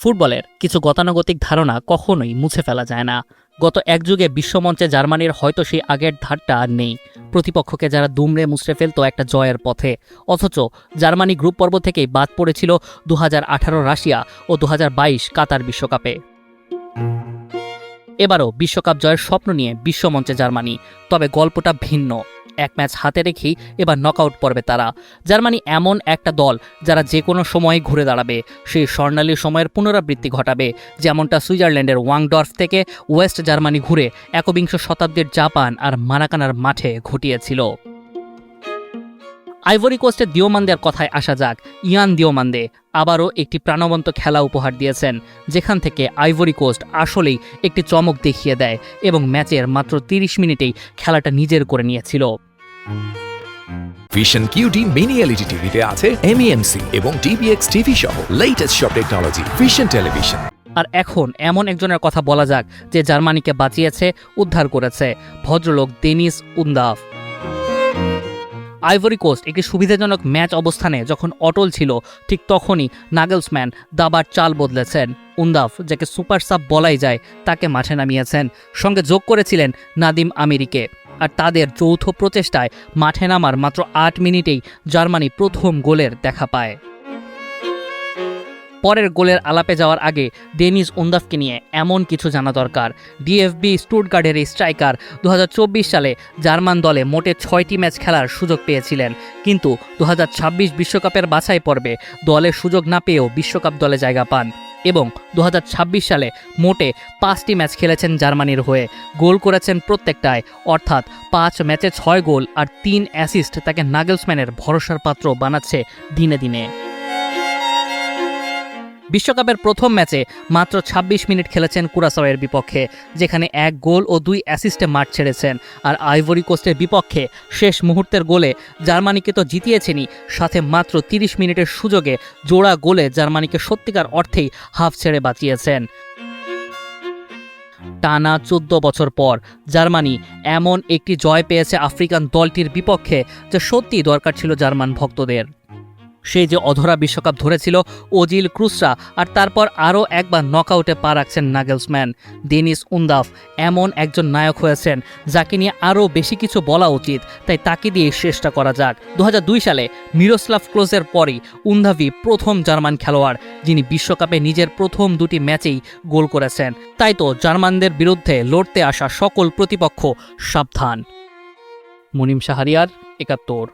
ফুটবলের কিছু গতানুগতিক ধারণা কখনোই মুছে ফেলা যায় না। গত এক যুগে বিশ্বমঞ্চে জার্মানির হয়তো সেই আগের ধারটা আর নেই। প্রতিপক্ষকে যারা দুমড়ে মুচড়ে ফেলত একটা জয়ের পথে, অথচ জার্মানি গ্রুপ পর্ব থেকেই বাদ পড়েছিল 2018 রাশিয়া ও 2022 কাতার বিশ্বকাপে। এবারও বিশ্বকাপ জয়ের স্বপ্ন নিয়ে বিশ্বমঞ্চে জার্মানি, তবে গল্পটা ভিন্ন। এক ম্যাচ হাতে রেখেই এবার নকআউট পর্বে তারা। জার্মানি এমন একটা দল যারা যে কোনো সময় ঘুরে দাঁড়াবে, সেই স্বর্ণালী সময়ের পুনরাবৃত্তি ঘটাবে, যেমনটা সুইজারল্যান্ডের ওয়াংডর্ফ থেকে ওয়েস্ট জার্মানি ঘুরে একবিংশ শতাব্দীর জাপান আর মারাকানার মাঠে ঘটিয়েছিল। আইভরি কোস্টের দিওমান্দের কথায় আসা যাক। ইয়ান দিওমান্দে আবারও একটি প্রাণবন্ত খেলা উপহার দিয়েছেন, যেখান থেকে আইভরি কোস্ট আসলেই একটি চমক দেখিয়ে দেয় এবং ম্যাচের মাত্র 30 মিনিটেই খেলাটা নিজের করে নিয়েছিল। ভিশন QD মিনি LED টিভিতে আছে MEMC এবং DBX টিভি সহ লেটেস্ট সব টেকনোলজি। Vision television. আর এখন এমন একজনের কথা বলা যাক যে জার্মানিকে বাঁচিয়েছে, উদ্ধার করেছে, ভদ্রলোক ডেনিস উন্দাফ। আইভরি কোস্ট একটি সুবিধাজনক ম্যাচ অবস্থানে যখন অটল ছিল, ঠিক তখনই নাগেলসম্যান দাবার চাল বদলেছেন। উন্দাফ, যাকে সুপার সাব বলাই যায়, তাকে মাঠে নামিয়েছেন, সঙ্গে যোগ করেছিলেন নাদিম আমিরিকে। আর তাদের যৌথ প্রচেষ্টায় মাঠে নামার মাত্র 8 মিনিটেই জার্মানি প্রথম গোলের দেখা পায়। পরের গোলের আলাপে যাওয়ার আগে ডেনিস উন্দাফকে নিয়ে এমন কিছু জানা দরকার। ডিএফবি স্টুটগার্টের এই স্ট্রাইকার 2024 সালে জার্মান দলে মোটে 6টি ম্যাচ খেলার সুযোগ পেয়েছিলেন, কিন্তু 2026 বিশ্বকাপের বাছাই পর্বে দলের সুযোগ না পেয়েও বিশ্বকাপ দলে জায়গা পান এবং 2026 সালে মোটে 5টি ম্যাচ খেলেছেন জার্মানির হয়ে। গোল করেছেন প্রত্যেকটায়, অর্থাৎ 5 ম্যাচে 6 গোল আর 3 অ্যাসিস্ট তাকে নাগেলসম্যানের ভরসার পাত্র বানাচ্ছে দিনে দিনে। বিশ্বকাপের প্রথম ম্যাচে মাত্র 26 মিনিট খেলেছেন কুরাসাওয়ের বিপক্ষে, যেখানে 1 গোল ও 2 অ্যাসিস্টে মাঠ ছেড়েছেন। আর আইভরি কোস্টের বিপক্ষে শেষ মুহূর্তের গোলে জার্মানিকে তো জিতিয়েছেনই, সাথে মাত্র 30 মিনিটের সুযোগে জোড়া গোলে জার্মানিকে সত্যিকার অর্থেই হাফ ছেড়ে বাঁচিয়েছেন। টানা 14 বছর পর জার্মানি এমন একটি জয় পেয়েছে আফ্রিকান দলটির বিপক্ষে, যা সত্যিই দরকার ছিল জার্মান ভক্তদের। সেই যে অধরা বিশ্বকাপ ধরেছিল ওজিল ক্রুসরা, আর তারপর আরও একবার নকআউটে পা রাখছেন নাগেলসম্যান। ডেনিস উন্দাফ এমন একজন নায়ক হয়েছেন যাকে নিয়ে আরও বেশি কিছু বলা উচিত, তাই তাকে দিয়ে শেষটা করা যাক। 2002 সালে মিরোস্লাভ ক্লোজের পরই উন্দাভি প্রথম জার্মান খেলোয়াড় যিনি বিশ্বকাপে নিজের প্রথম 2টি ম্যাচেই গোল করেছেন। তাই তো জার্মানদের বিরুদ্ধে লড়তে আসা সকল প্রতিপক্ষ সাবধান। মুনিম শাহরিয়ার, 71।